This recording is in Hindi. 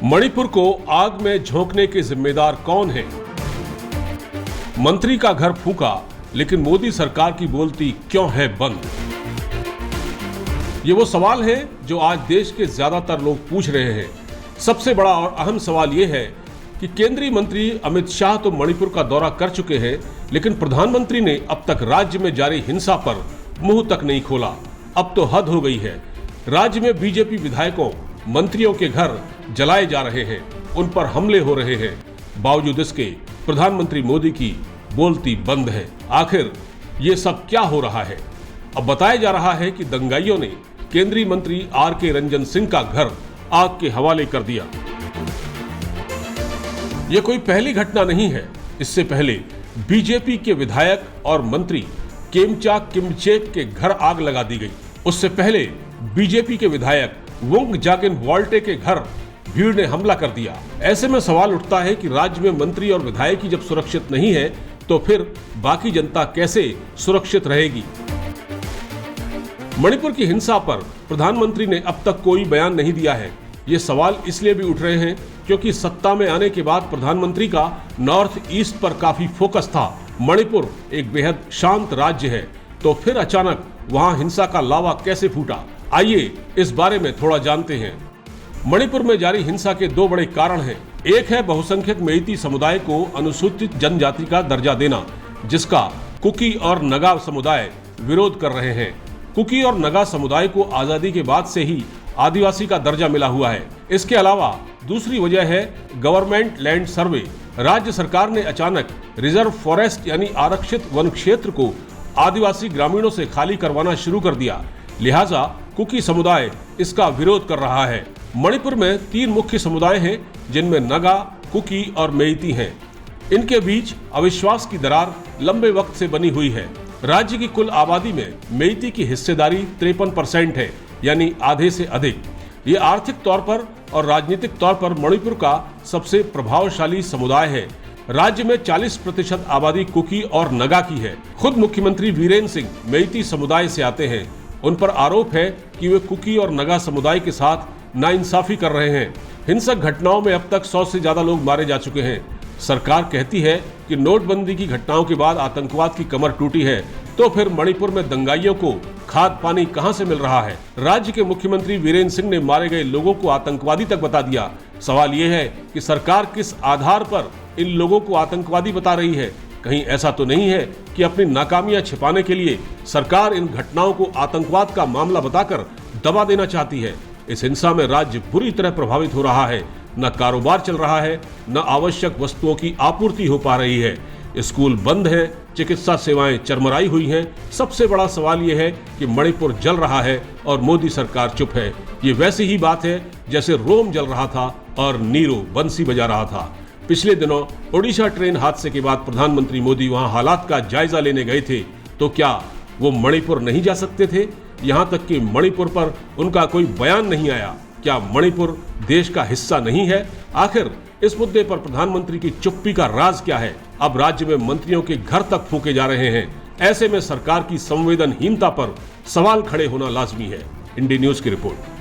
मणिपुर को आग में झोंकने के जिम्मेदार कौन है? मंत्री का घर फूंका, लेकिन मोदी सरकार की बोलती क्यों है बंद? ये वो सवाल है जो आज देश के ज्यादातर लोग पूछ रहे हैं। सबसे बड़ा और अहम सवाल ये है कि केंद्रीय मंत्री अमित शाह तो मणिपुर का दौरा कर चुके हैं, लेकिन प्रधानमंत्री ने अब तक राज्य में जारी हिंसा पर मुंह तक नहीं खोला। अब तो हद हो गई है। राज्य में बीजेपी विधायकों, मंत्रियों के घर जलाए जा रहे हैं, उन पर हमले हो रहे हैं। बावजूद इसके प्रधानमंत्री मोदी की बोलती बंद है। आखिर ये सब क्या हो रहा है? अब बताया जा रहा है कि दंगाइयों ने केंद्रीय मंत्री आर.के. रंजन सिंह का घर आग के हवाले कर दिया। ये कोई पहली घटना नहीं है। इससे पहले बीजेपी के विधायक और मंत्री केमचा किमचेक के घर आग लगा दी गई। उससे पहले बीजेपी के विधायक वुंग जागिन वॉल्टे के घर भीड़ ने हमला कर दिया। ऐसे में सवाल उठता है कि राज्य में मंत्री और विधायक ही जब सुरक्षित नहीं है, तो फिर बाकी जनता कैसे सुरक्षित रहेगी? मणिपुर की हिंसा पर प्रधानमंत्री ने अब तक कोई बयान नहीं दिया है। ये सवाल इसलिए भी उठ रहे हैं क्योंकि सत्ता में आने के बाद प्रधानमंत्री का नॉर्थ ईस्ट पर काफी फोकस था। मणिपुर एक बेहद शांत राज्य है, तो फिर अचानक वहां हिंसा का लावा कैसे फूटा? आइए इस बारे में थोड़ा जानते हैं। मणिपुर में जारी हिंसा के दो बड़े कारण हैं। एक है बहुसंख्यक मेइती समुदाय को अनुसूचित जनजाति का दर्जा देना, जिसका कुकी और नगा समुदाय विरोध कर रहे हैं। कुकी और नगा समुदाय को आजादी के बाद से ही आदिवासी का दर्जा मिला हुआ है। इसके अलावा दूसरी वजह है गवर्नमेंट लैंड सर्वे। राज्य सरकार ने अचानक रिजर्व फॉरेस्ट यानी आरक्षित वन क्षेत्र को आदिवासी ग्रामीणों से खाली करवाना शुरू कर दिया। लिहाजा कुकी समुदाय इसका विरोध कर रहा है। मणिपुर में 3 मुख्य समुदाय हैं, जिनमें नगा, कुकी और मेइती हैं। इनके बीच अविश्वास की दरार लंबे वक्त से बनी हुई है। राज्य की कुल आबादी में मेइती की हिस्सेदारी 53% है, यानी आधे से अधिक। ये आर्थिक तौर पर और राजनीतिक तौर पर मणिपुर का सबसे प्रभावशाली समुदाय है। राज्य में 40% आबादी कुकी और नगा की है। खुद मुख्यमंत्री वीरेंद्र सिंह मेइती समुदाय से आते हैं। उन पर आरोप है कि वे कुकी और नगा समुदाय के साथ नाइंसाफी कर रहे हैं। हिंसक घटनाओं में अब तक 100 से ज्यादा लोग मारे जा चुके हैं। सरकार कहती है कि नोटबंदी की घटनाओं के बाद आतंकवाद की कमर टूटी है, तो फिर मणिपुर में दंगाइयों को खाद पानी कहां से मिल रहा है? राज्य के मुख्यमंत्री वीरेंद्र सिंह ने मारे गए लोगों को आतंकवादी तक बता दिया। सवाल यह है कि सरकार किस आधार पर इन लोगों को आतंकवादी बता रही है? कहीं ऐसा तो नहीं है कि अपनी नाकामियां छिपाने के लिए सरकार इन घटनाओं को आतंकवाद का मामला बताकर दबा देना चाहती है? इस हिंसा में राज्य बुरी तरह प्रभावित हो रहा है। न कारोबार चल रहा है, न आवश्यक वस्तुओं की आपूर्ति हो पा रही है। स्कूल बंद है, चिकित्सा सेवाएं चरमराई हुई हैं। सबसे बड़ा सवाल यह है कि मणिपुर जल रहा है और मोदी सरकार चुप है। ये वैसी ही बात है जैसे रोम जल रहा था और नीरो बंसी बजा रहा था। पिछले दिनों ओडिशा ट्रेन हादसे के बाद प्रधानमंत्री मोदी वहां हालात का जायजा लेने गए थे, तो क्या वो मणिपुर नहीं जा सकते थे? यहां तक कि मणिपुर पर उनका कोई बयान नहीं आया। क्या मणिपुर देश का हिस्सा नहीं है? आखिर इस मुद्दे पर प्रधानमंत्री की चुप्पी का राज क्या है? अब राज्य में मंत्रियों के घर तक फूंके जा रहे हैं। ऐसे में सरकार की संवेदनहीनता पर सवाल खड़े होना लाजमी है। इंडी न्यूज की रिपोर्ट।